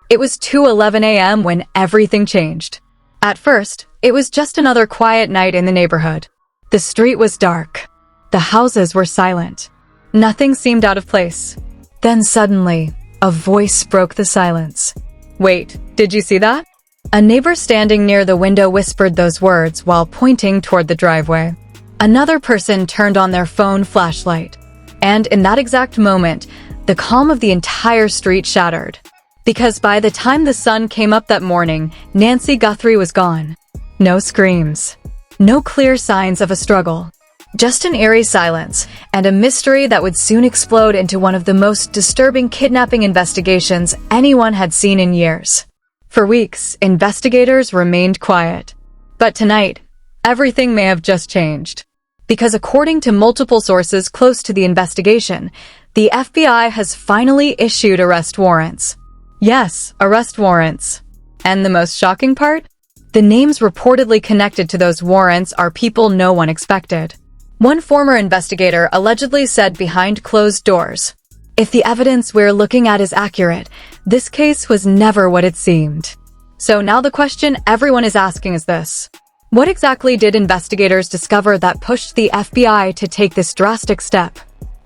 It was 2:11 a.m. when everything changed. At first, it was just another quiet night in the neighborhood. The street was dark. The houses were silent. Nothing seemed out of place. Then suddenly, a voice broke the silence. "Wait, did you see that?" A neighbor standing near the window whispered those words while pointing toward the driveway. Another person turned on their phone flashlight. And in that exact moment, the calm of the entire street shattered. Because by the time the sun came up that morning, Nancy Guthrie was gone. No screams. No clear signs of a struggle. Just an eerie silence, and a mystery that would soon explode into one of the most disturbing kidnapping investigations anyone had seen in years. For weeks, investigators remained quiet. But tonight, everything may have just changed. Because according to multiple sources close to the investigation, the FBI has finally issued arrest warrants. Yes, arrest warrants. And the most shocking part? The names reportedly connected to those warrants are people no one expected. One former investigator allegedly said behind closed doors, "If the evidence we're looking at is accurate, this case was never what it seemed." So now the question everyone is asking is this: what exactly did investigators discover that pushed the FBI to take this drastic step?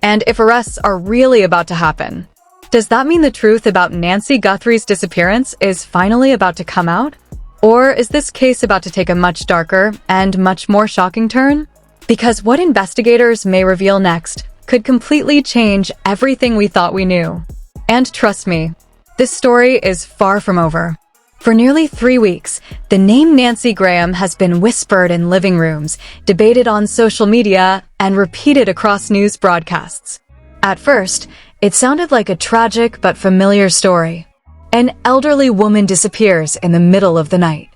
And if arrests are really about to happen, does that mean the truth about Nancy Guthrie's disappearance is finally about to come out? Or is this case about to take a much darker and much more shocking turn? Because what investigators may reveal next could completely change everything we thought we knew. And trust me, this story is far from over. For nearly 3 weeks, the name Nancy Graham has been whispered in living rooms, debated on social media, and repeated across news broadcasts. At first, it sounded like a tragic but familiar story. An elderly woman disappears in the middle of the night.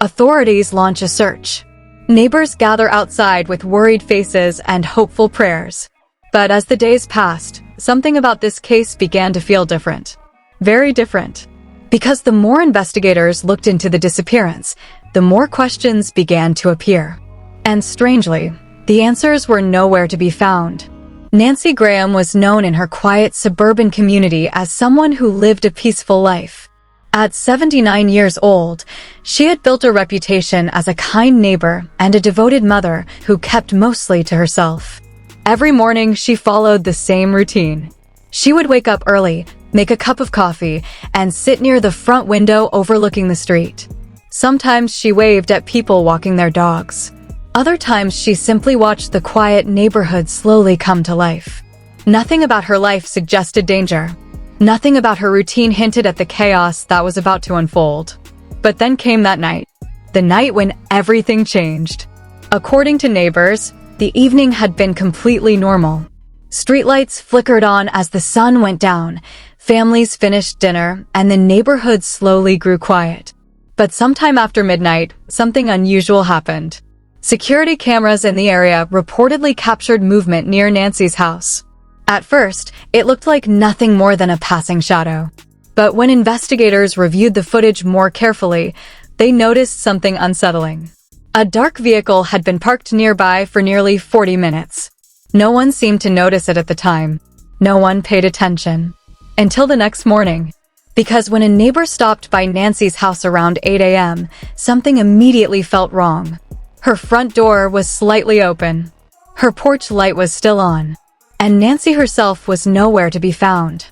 Authorities launch a search. Neighbors gather outside with worried faces and hopeful prayers. But as the days passed, something about this case began to feel different. Very different. Because the more investigators looked into the disappearance, the more questions began to appear. And strangely, the answers were nowhere to be found. Nancy Graham was known in her quiet suburban community as someone who lived a peaceful life. At 79 years old, she had built a reputation as a kind neighbor and a devoted mother who kept mostly to herself. Every morning, she followed the same routine. She would wake up early, make a cup of coffee, and sit near the front window overlooking the street. Sometimes she waved at people walking their dogs. Other times, she simply watched the quiet neighborhood slowly come to life. Nothing about her life suggested danger. Nothing about her routine hinted at the chaos that was about to unfold. But then came that night. The night when everything changed. According to neighbors, the evening had been completely normal. Streetlights flickered on as the sun went down, families finished dinner, and the neighborhood slowly grew quiet. But sometime after midnight, something unusual happened. Security cameras in the area reportedly captured movement near Nancy's house. At first, it looked like nothing more than a passing shadow. But when investigators reviewed the footage more carefully, they noticed something unsettling. A dark vehicle had been parked nearby for nearly 40 minutes. No one seemed to notice it at the time. No one paid attention. Until the next morning. Because when a neighbor stopped by Nancy's house around 8 a.m., something immediately felt wrong. Her front door was slightly open. Her porch light was still on. And Nancy herself was nowhere to be found.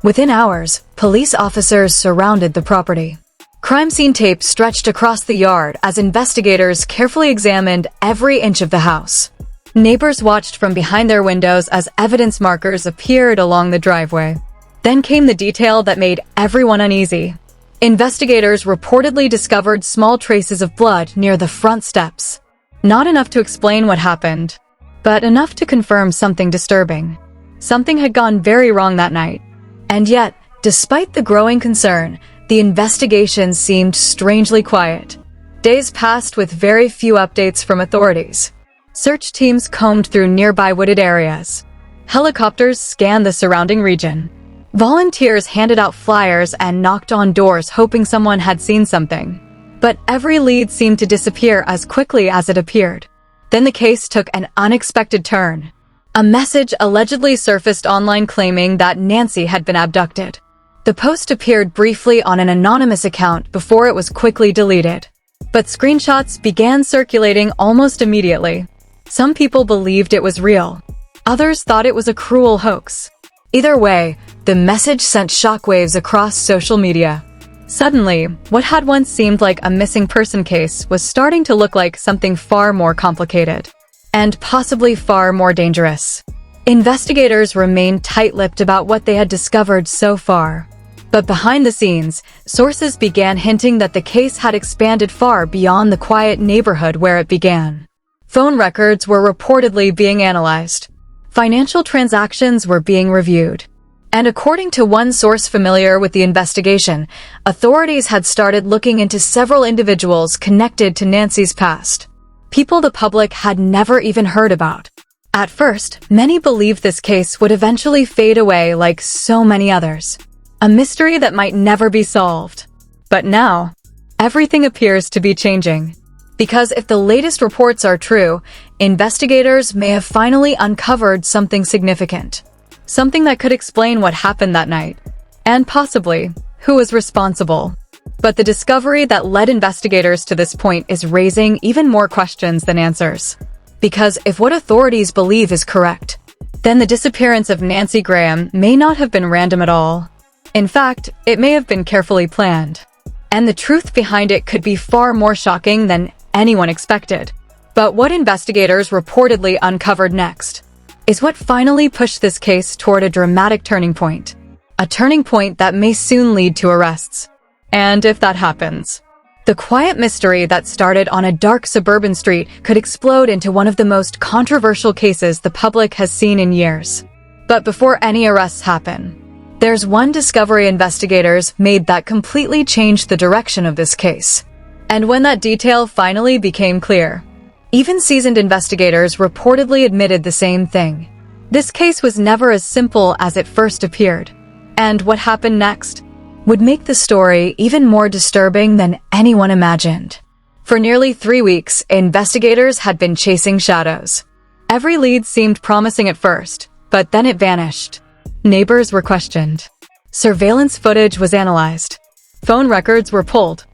Within hours, police officers surrounded the property. Crime scene tape stretched across the yard as investigators carefully examined every inch of the house. Neighbors watched from behind their windows as evidence markers appeared along the driveway. Then came the detail that made everyone uneasy. Investigators reportedly discovered small traces of blood near the front steps. Not enough to explain what happened, but enough to confirm something disturbing. Something had gone very wrong that night. And yet, despite the growing concern, the investigation seemed strangely quiet. Days passed with very few updates from authorities. Search teams combed through nearby wooded areas. Helicopters scanned the surrounding region. Volunteers handed out flyers and knocked on doors hoping someone had seen something. But every lead seemed to disappear as quickly as it appeared. Then the case took an unexpected turn. A message allegedly surfaced online claiming that Nancy had been abducted. The post appeared briefly on an anonymous account before it was quickly deleted. But screenshots began circulating almost immediately. Some people believed it was real. Others thought it was a cruel hoax. Either way, the message sent shockwaves across social media. Suddenly, what had once seemed like a missing person case was starting to look like something far more complicated. And possibly far more dangerous. Investigators remained tight-lipped about what they had discovered so far. But behind the scenes, sources began hinting that the case had expanded far beyond the quiet neighborhood where it began. Phone records were reportedly being analyzed. Financial transactions were being reviewed. And according to one source familiar with the investigation, authorities had started looking into several individuals connected to Nancy's past. People the public had never even heard about. At first, many believed this case would eventually fade away like so many others. A mystery that might never be solved. But now, everything appears to be changing. Because if the latest reports are true, investigators may have finally uncovered something significant. Something that could explain what happened that night. And possibly, who was responsible. But the discovery that led investigators to this point is raising even more questions than answers. Because if what authorities believe is correct, then the disappearance of Nancy Graham may not have been random at all. In fact, it may have been carefully planned. And the truth behind it could be far more shocking than anyone expected. But what investigators reportedly uncovered next is what finally pushed this case toward a dramatic turning point. A turning point that may soon lead to arrests. And if that happens, the quiet mystery that started on a dark suburban street could explode into one of the most controversial cases the public has seen in years. But before any arrests happen, there's one discovery investigators made that completely changed the direction of this case. And when that detail finally became clear, even seasoned investigators reportedly admitted the same thing. This case was never as simple as it first appeared. And what happened next would make the story even more disturbing than anyone imagined. For nearly 3 weeks, investigators had been chasing shadows. Every lead seemed promising at first, but then it vanished. Neighbors were questioned. Surveillance footage was analyzed. Phone records were pulled.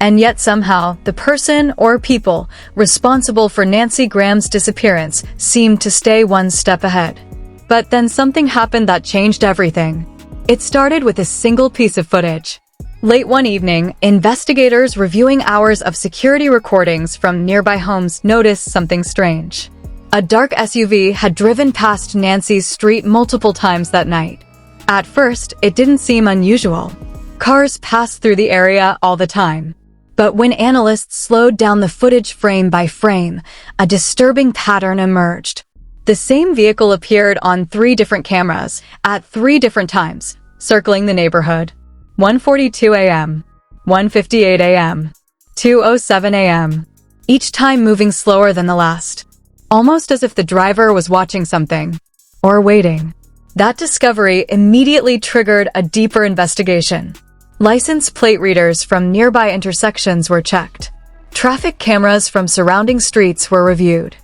And yet somehow, the person or people responsible for Nancy Graham's disappearance seemed to stay one step ahead. But then something happened that changed everything. It started with a single piece of footage. Late one evening, investigators reviewing hours of security recordings from nearby homes noticed something strange. A dark SUV had driven past Nancy's street multiple times that night. At first, it didn't seem unusual. Cars passed through the area all the time. But when analysts slowed down the footage frame by frame, a disturbing pattern emerged. The same vehicle appeared on 3 different cameras, at 3 different times, circling the neighborhood. 1:42 a.m., 1:58 a.m., 2:07 a.m., each time moving slower than the last. Almost as if the driver was watching something. Or waiting. That discovery immediately triggered a deeper investigation. License plate readers from nearby intersections were checked. Traffic cameras from surrounding streets were reviewed.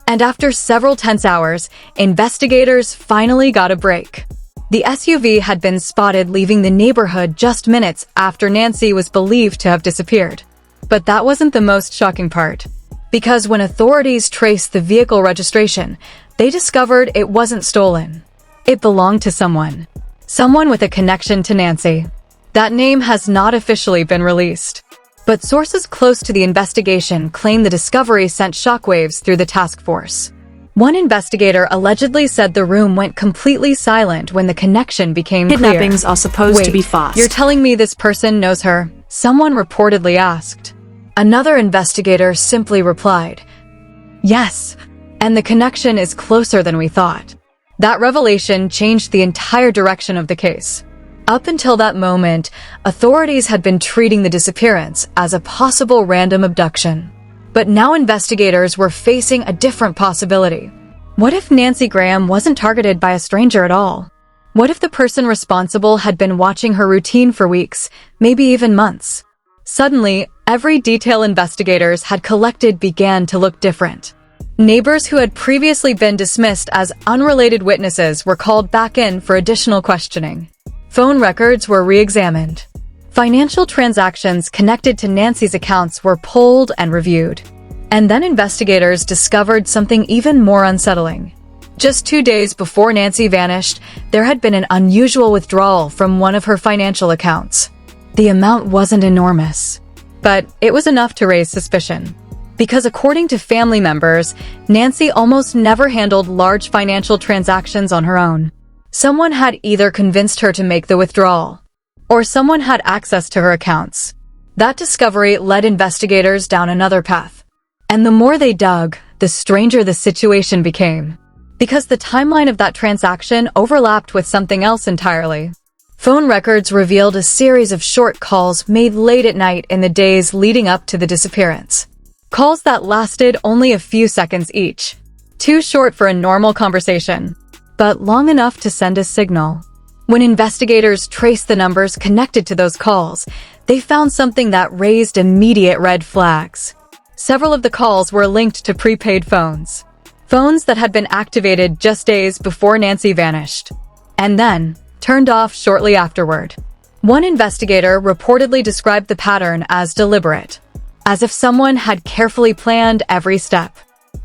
And after several tense hours, investigators finally got a break. The SUV had been spotted leaving the neighborhood just minutes after Nancy was believed to have disappeared. But that wasn't the most shocking part. Because when authorities traced the vehicle registration, they discovered it wasn't stolen. It belonged to someone. Someone with a connection to Nancy. That name has not officially been released. But sources close to the investigation claim the discovery sent shockwaves through the task force. One investigator allegedly said the room went completely silent when the connection became clear. Kidnappings are supposed to be fast. You're telling me this person knows her? Someone reportedly asked. Another investigator simply replied, yes, and the connection is closer than we thought. That revelation changed the entire direction of the case. Up until that moment, authorities had been treating the disappearance as a possible random abduction. But now investigators were facing a different possibility. What if Nancy Graham wasn't targeted by a stranger at all? What if the person responsible had been watching her routine for weeks, maybe even months? Suddenly, every detail investigators had collected began to look different. Neighbors who had previously been dismissed as unrelated witnesses were called back in for additional questioning. Phone records were re-examined. Financial transactions connected to Nancy's accounts were pulled and reviewed. And then investigators discovered something even more unsettling. Just 2 days before Nancy vanished, there had been an unusual withdrawal from one of her financial accounts. The amount wasn't enormous, but it was enough to raise suspicion. Because according to family members, Nancy almost never handled large financial transactions on her own. Someone had either convinced her to make the withdrawal, or someone had access to her accounts. That discovery led investigators down another path. And the more they dug, the stranger the situation became. Because the timeline of that transaction overlapped with something else entirely. Phone records revealed a series of short calls made late at night in the days leading up to the disappearance. Calls that lasted only a few seconds each. Too short for a normal conversation, but long enough to send a signal. When investigators traced the numbers connected to those calls, they found something that raised immediate red flags. Several of the calls were linked to prepaid phones. Phones that had been activated just days before Nancy vanished, and then turned off shortly afterward. One investigator reportedly described the pattern as deliberate, as if someone had carefully planned every step.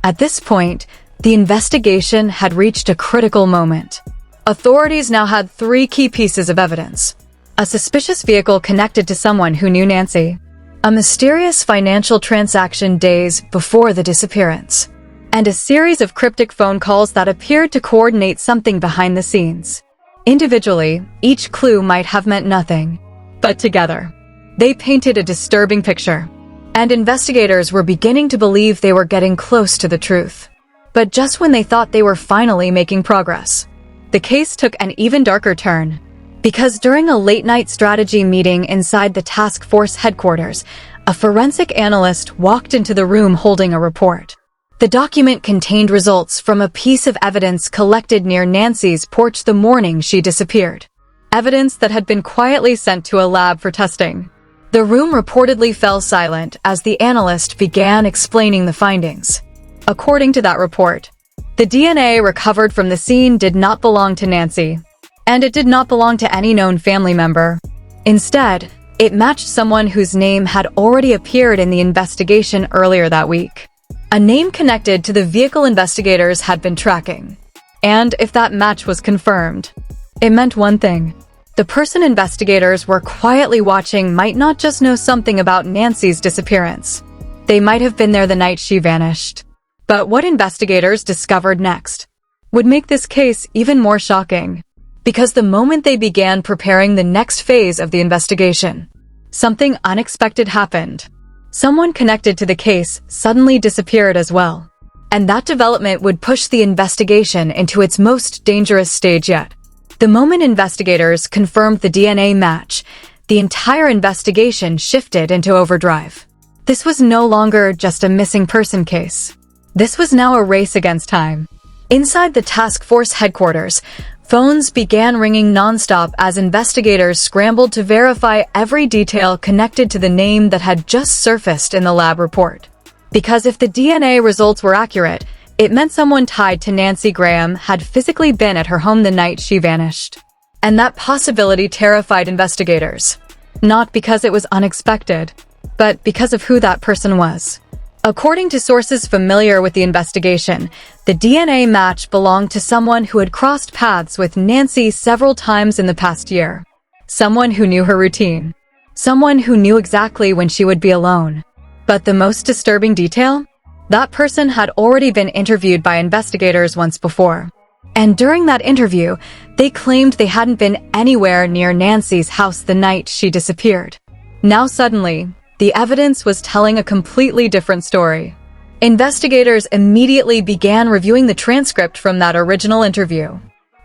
At this point, the investigation had reached a critical moment. Authorities now had 3 key pieces of evidence: a suspicious vehicle connected to someone who knew Nancy, a mysterious financial transaction days before the disappearance, and a series of cryptic phone calls that appeared to coordinate something behind the scenes. Individually, each clue might have meant nothing, but together, they painted a disturbing picture. And investigators were beginning to believe they were getting close to the truth. But just when they thought they were finally making progress, the case took an even darker turn. Because during a late-night strategy meeting inside the task force headquarters, a forensic analyst walked into the room holding a report. The document contained results from a piece of evidence collected near Nancy's porch the morning she disappeared. Evidence that had been quietly sent to a lab for testing. The room reportedly fell silent as the analyst began explaining the findings. According to that report, the DNA recovered from the scene did not belong to Nancy, and it did not belong to any known family member. Instead, it matched someone whose name had already appeared in the investigation earlier that week. A name connected to the vehicle investigators had been tracking. And if that match was confirmed, it meant one thing. The person investigators were quietly watching might not just know something about Nancy's disappearance. They might have been there the night she vanished. But what investigators discovered next would make this case even more shocking. Because the moment they began preparing the next phase of the investigation, something unexpected happened. Someone connected to the case suddenly disappeared as well. And that development would push the investigation into its most dangerous stage yet. The moment investigators confirmed the DNA match, the entire investigation shifted into overdrive. This was no longer just a missing person case. This was now a race against time. Inside the task force headquarters, phones began ringing nonstop as investigators scrambled to verify every detail connected to the name that had just surfaced in the lab report. Because if the DNA results were accurate, it meant someone tied to Nancy Graham had physically been at her home the night she vanished. And that possibility terrified investigators. Not because it was unexpected, but because of who that person was. According to sources familiar with the investigation, the DNA match belonged to someone who had crossed paths with Nancy several times in the past year. Someone who knew her routine. Someone who knew exactly when she would be alone. But the most disturbing detail? That person had already been interviewed by investigators once before. And during that interview, they claimed they hadn't been anywhere near Nancy's house the night she disappeared. Now suddenly, the evidence was telling a completely different story. Investigators immediately began reviewing the transcript from that original interview,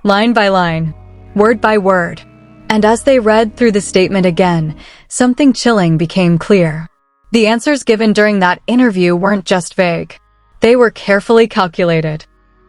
line by line, word by word. And as they read through the statement again, something chilling became clear. The answers given during that interview weren't just vague. They were carefully calculated.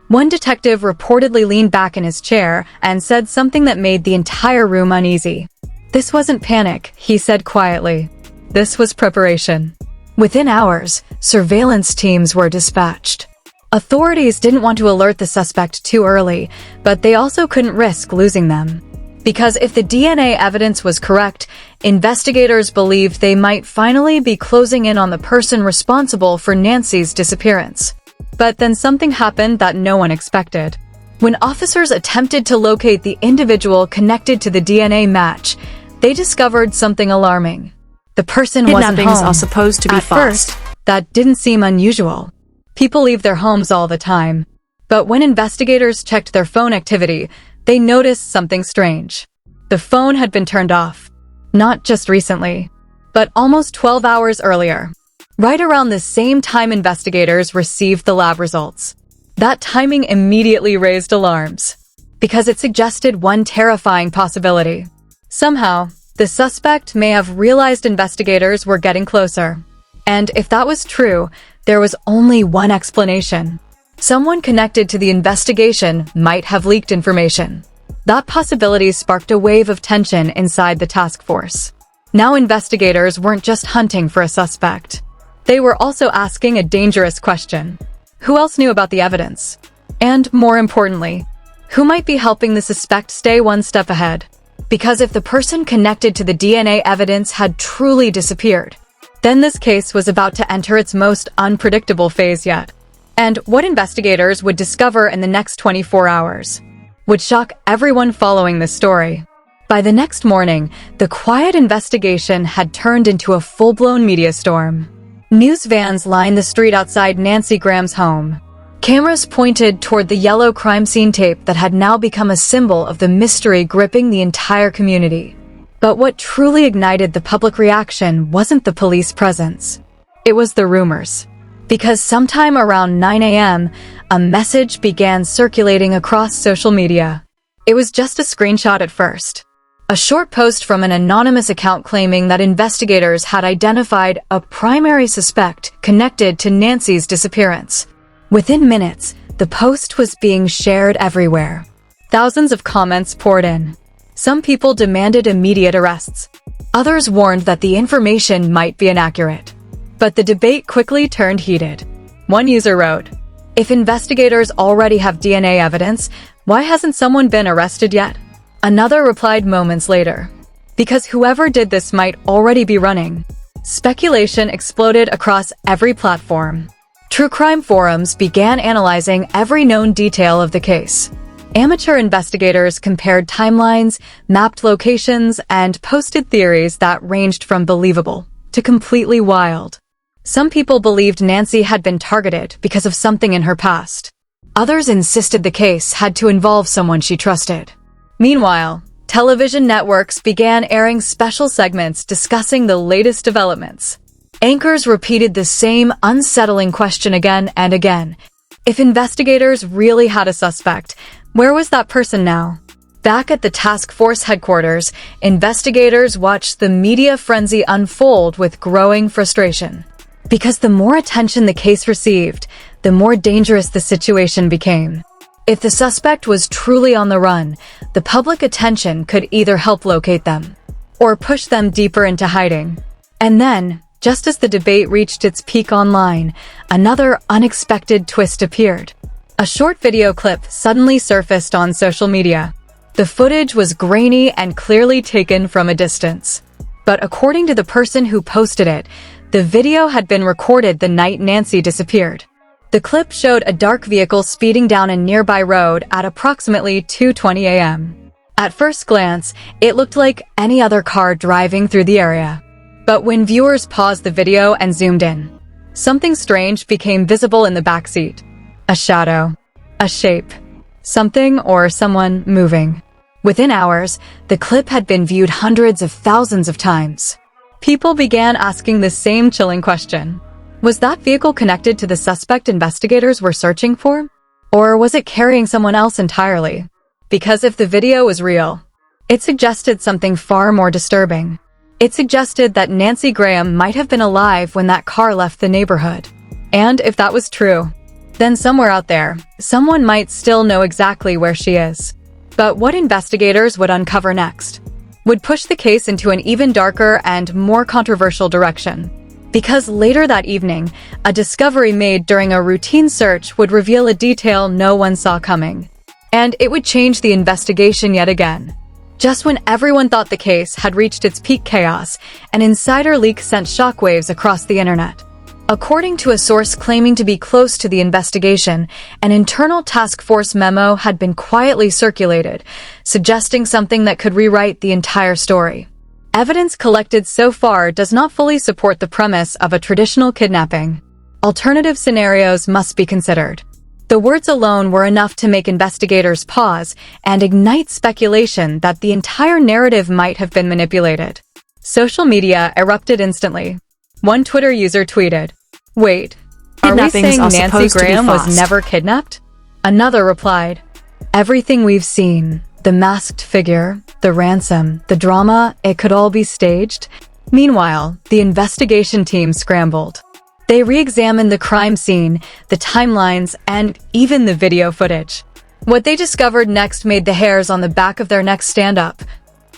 One detective reportedly leaned back in his chair and said something that made the entire room uneasy. "This wasn't panic," he said quietly. "This was preparation." Within hours, surveillance teams were dispatched. Authorities didn't want to alert the suspect too early, but they also couldn't risk losing them. Because if the DNA evidence was correct, investigators believed they might finally be closing in on the person responsible for Nancy's disappearance. But then something happened that no one expected. When officers attempted to locate the individual connected to the DNA match, they discovered something alarming. The person wasn't Kidnappings home. are supposed to be At fast. first, that didn't seem unusual. People leave their homes all the time. But when investigators checked their phone activity, they noticed something strange. The phone had been turned off. Not just recently, but almost 12 hours earlier. Right around the same time investigators received the lab results. That timing immediately raised alarms, because it suggested one terrifying possibility. Somehow, the suspect may have realized investigators were getting closer. And if that was true, there was only one explanation. Someone connected to the investigation might have leaked information. That possibility sparked a wave of tension inside the task force. Now investigators weren't just hunting for a suspect. They were also asking a dangerous question. Who else knew about the evidence? And more importantly, who might be helping the suspect stay one step ahead? Because if the person connected to the DNA evidence had truly disappeared, then this case was about to enter its most unpredictable phase yet. And what investigators would discover in the next 24 hours would shock everyone following this story. By the next morning, the quiet investigation had turned into a full-blown media storm. News vans lined the street outside Nancy Graham's home. Cameras pointed toward the yellow crime scene tape that had now become a symbol of the mystery gripping the entire community. But what truly ignited the public reaction wasn't the police presence. It was the rumors. Because sometime around 9 a.m., a message began circulating across social media. It was just a screenshot at first. A short post from an anonymous account claiming that investigators had identified a primary suspect connected to Nancy's disappearance. Within minutes, the post was being shared everywhere. Thousands of comments poured in. Some people demanded immediate arrests. Others warned that the information might be inaccurate. But the debate quickly turned heated. One user wrote, "If investigators already have DNA evidence, why hasn't someone been arrested yet?" Another replied moments later, "Because whoever did this might already be running." Speculation exploded across every platform. True crime forums began analyzing every known detail of the case. Amateur investigators compared timelines, mapped locations, and posted theories that ranged from believable to completely wild. Some people believed Nancy had been targeted because of something in her past. Others insisted the case had to involve someone she trusted. Meanwhile, television networks began airing special segments discussing the latest developments. Anchors repeated the same unsettling question again and again. If investigators really had a suspect, where was that person now? Back at the task force headquarters, investigators watched the media frenzy unfold with growing frustration. Because the more attention the case received, the more dangerous the situation became. If the suspect was truly on the run, the public attention could either help locate them or push them deeper into hiding. And then, just as the debate reached its peak online, another unexpected twist appeared. A short video clip suddenly surfaced on social media. The footage was grainy and clearly taken from a distance. But according to the person who posted it, the video had been recorded the night Nancy disappeared. The clip showed a dark vehicle speeding down a nearby road at approximately 2:20 a.m. At first glance, it looked like any other car driving through the area. But when viewers paused the video and zoomed in, something strange became visible in the backseat. A shadow, a shape, something or someone moving. Within hours, the clip had been viewed hundreds of thousands of times. People began asking the same chilling question. Was that vehicle connected to the suspect investigators were searching for? Or was it carrying someone else entirely? Because if the video was real, it suggested something far more disturbing. It suggested that Nancy Graham might have been alive when that car left the neighborhood. And if that was true, then somewhere out there, someone might still know exactly where she is. But what investigators would uncover next would push the case into an even darker and more controversial direction. Because later that evening, a discovery made during a routine search would reveal a detail no one saw coming. And it would change the investigation yet again. Just when everyone thought the case had reached its peak chaos, an insider leak sent shockwaves across the internet. According to a source claiming to be close to the investigation, an internal task force memo had been quietly circulated, suggesting something that could rewrite the entire story. Evidence collected so far does not fully support the premise of a traditional kidnapping. Alternative scenarios must be considered. The words alone were enough to make investigators pause and ignite speculation that the entire narrative might have been manipulated. Social media erupted instantly. One Twitter user tweeted, "Wait, are we saying Nancy Graham was never kidnapped?" Another replied, "Everything we've seen, the masked figure, the ransom, the drama, it could all be staged." Meanwhile, the investigation team scrambled. They re-examined the crime scene, the timelines, and even the video footage. What they discovered next made the hairs on the back of their necks stand up.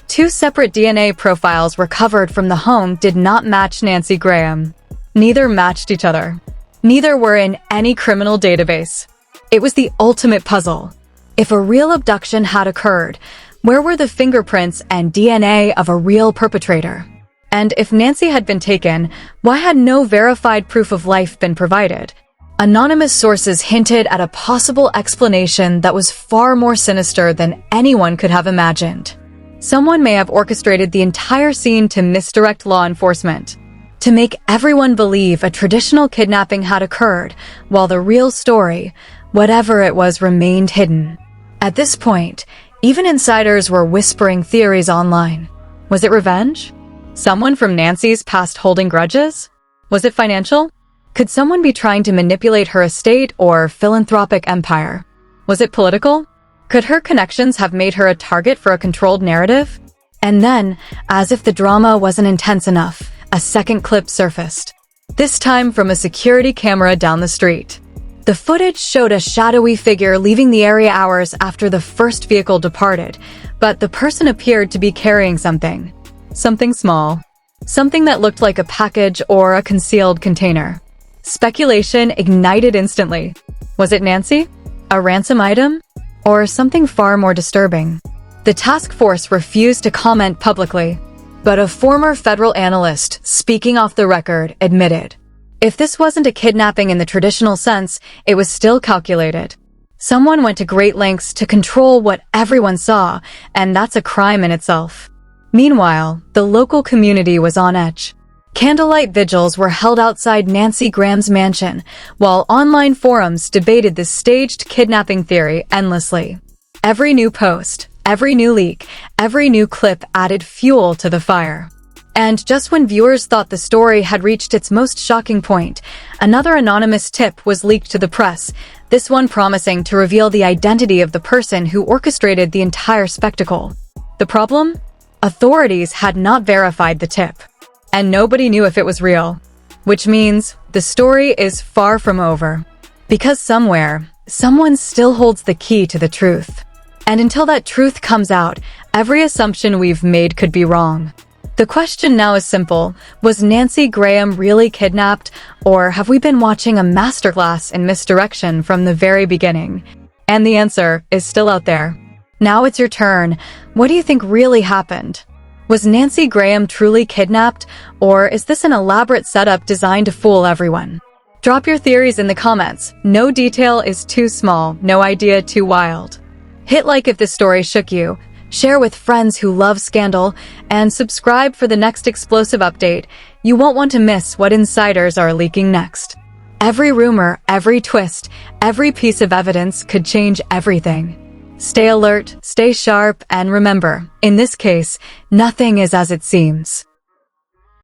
2 separate DNA profiles recovered from the home did not match Nancy Graham. Neither matched each other. Neither were in any criminal database. It was the ultimate puzzle. If a real abduction had occurred, where were the fingerprints and DNA of a real perpetrator? And if Nancy had been taken, why had no verified proof of life been provided? Anonymous sources hinted at a possible explanation that was far more sinister than anyone could have imagined. Someone may have orchestrated the entire scene to misdirect law enforcement, to make everyone believe a traditional kidnapping had occurred, while the real story, whatever it was, remained hidden. At this point, even insiders were whispering theories online. Was it revenge? Someone from Nancy's past holding grudges? Was it financial? Could someone be trying to manipulate her estate or philanthropic empire? Was it political? Could her connections have made her a target for a controlled narrative? And then, as if the drama wasn't intense enough, a second clip surfaced. This time from a security camera down the street. The footage showed a shadowy figure leaving the area hours after the first vehicle departed, but the person appeared to be carrying something. Something small. Something that looked like a package or a concealed container. Speculation ignited instantly. Was it Nancy? A ransom item? Or something far more disturbing? The task force refused to comment publicly, but a former federal analyst, speaking off the record, admitted, if this wasn't a kidnapping in the traditional sense, it was still calculated. Someone went to great lengths to control what everyone saw, and that's a crime in itself. Meanwhile, the local community was on edge. Candlelight vigils were held outside Nancy Graham's mansion, while online forums debated the staged kidnapping theory endlessly. Every new post, every new leak, every new clip added fuel to the fire. And just when viewers thought the story had reached its most shocking point, another anonymous tip was leaked to the press, this one promising to reveal the identity of the person who orchestrated the entire spectacle. The problem? Authorities had not verified the tip, and nobody knew if it was real. Which means the story is far from over. Because somewhere, someone still holds the key to the truth. And until that truth comes out, every assumption we've made could be wrong. The question now is simple. Was Nancy Graham really kidnapped, or have we been watching a masterclass in misdirection from the very beginning? And the answer is still out there. Now it's your turn. What do you think really happened? Was Nancy Graham truly kidnapped, or is this an elaborate setup designed to fool everyone? Drop your theories in the comments. No detail is too small, no idea too wild. Hit like if this story shook you. Share with friends who love scandal, and subscribe for the next explosive update. You won't want to miss what insiders are leaking next. Every rumor, every twist, every piece of evidence could change everything. Stay alert, stay sharp, and remember, in this case, nothing is as it seems.